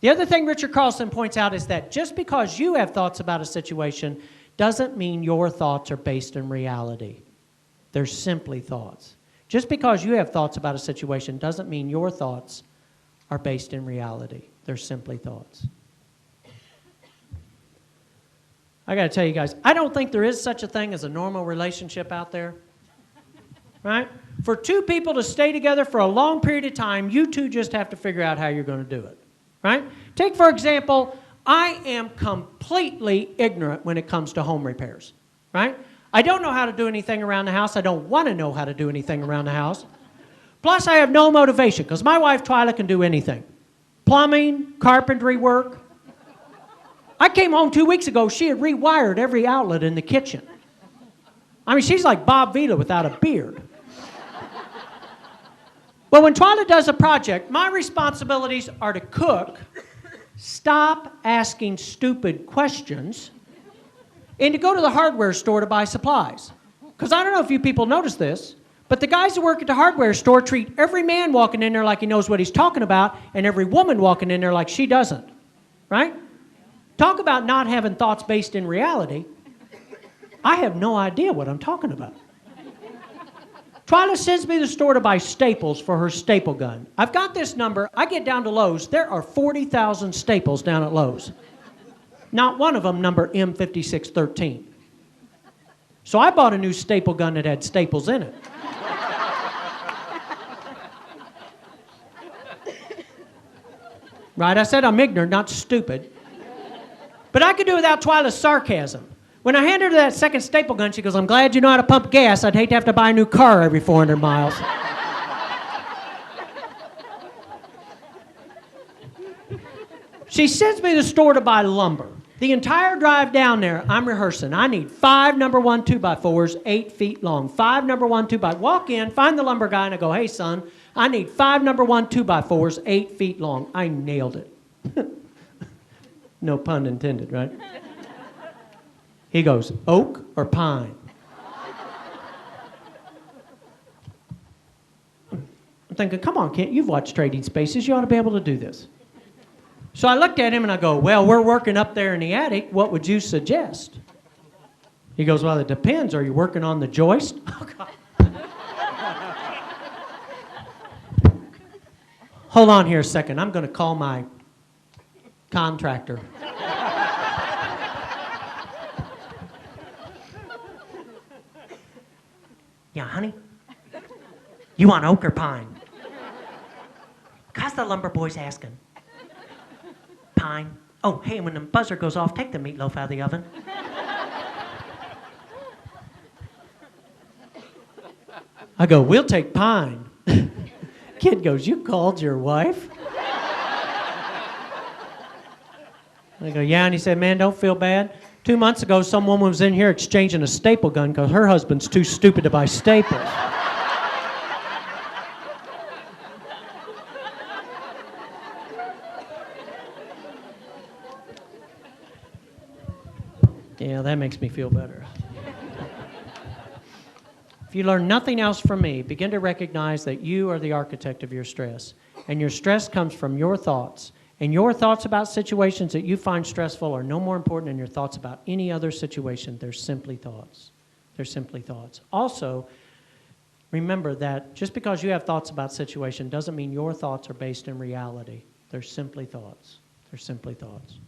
The other thing Richard Carlson points out is that just because you have thoughts about a situation doesn't mean your thoughts are based in reality. They're simply thoughts. Just because you have thoughts about a situation doesn't mean your thoughts are based in reality. They're simply thoughts. I got to tell you guys, I don't think there is such a thing as a normal relationship out there. Right? For two people to stay together for a long period of time, you two just have to figure out how you're going to do it. Right? Take, for example, I am completely ignorant when it comes to home repairs. Right? I don't know how to do anything around the house. I don't want to know how to do anything around the house. Plus, I have no motivation because my wife, Twyla, can do anything. Plumbing, carpentry work. I came home 2 weeks ago. She had rewired every outlet in the kitchen. I mean, she's like Bob Vila without a beard. But when Twyla does a project, my responsibilities are to cook, stop asking stupid questions, and to go to the hardware store to buy supplies. Because I don't know if you people notice this, but the guys who work at the hardware store treat every man walking in there like he knows what he's talking about, and every woman walking in there like she doesn't. Right? Talk about not having thoughts based in reality. I have no idea what I'm talking about. Twyla sends me to the store to buy staples for her staple gun. I've got this number. I get down to Lowe's. There are 40,000 staples down at Lowe's. Not one of them number M5613. So I bought a new staple gun that had staples in it. Right? I said I'm ignorant, not stupid. But I could do without Twyla's sarcasm. When I hand her that second staple gun, she goes, "I'm glad you know how to pump gas. I'd hate to have to buy a new car every 400 miles. She sends me to the store to buy lumber. The entire drive down there, I'm rehearsing. I need 5 number 1 2x4s, 8 feet long. 5 number 1 2x. Walk in, find the lumber guy, and I go, "Hey, son, I need 5 number 1 2x4s, 8 feet long." I nailed it. No pun intended, right? He goes, "Oak or pine?" I'm thinking, come on, Kent, you've watched Trading Spaces. You ought to be able to do this. So I looked at him and I go, "Well, we're working up there in the attic. What would you suggest?" He goes, "Well, it depends. Are you working on the joist?" Oh, God. Hold on here a second. I'm going to call my contractor. "Yeah, honey? You want oak or pine?" "'Cause the lumber boy's asking." "Pine. Oh, hey, when the buzzer goes off, take the meatloaf out of the oven." I go, "We'll take pine." Kid goes, "You called your wife?" I go, "Yeah," and he said, "Man, don't feel bad. 2 months ago, some woman was in here exchanging a staple gun because her husband's too stupid to buy staples." Yeah, that makes me feel better. If you learn nothing else from me, begin to recognize that you are the architect of your stress. And your stress comes from your thoughts. And your thoughts about situations that you find stressful are no more important than your thoughts about any other situation. They're simply thoughts. They're simply thoughts. Also, remember that just because you have thoughts about situation doesn't mean your thoughts are based in reality. They're simply thoughts. They're simply thoughts.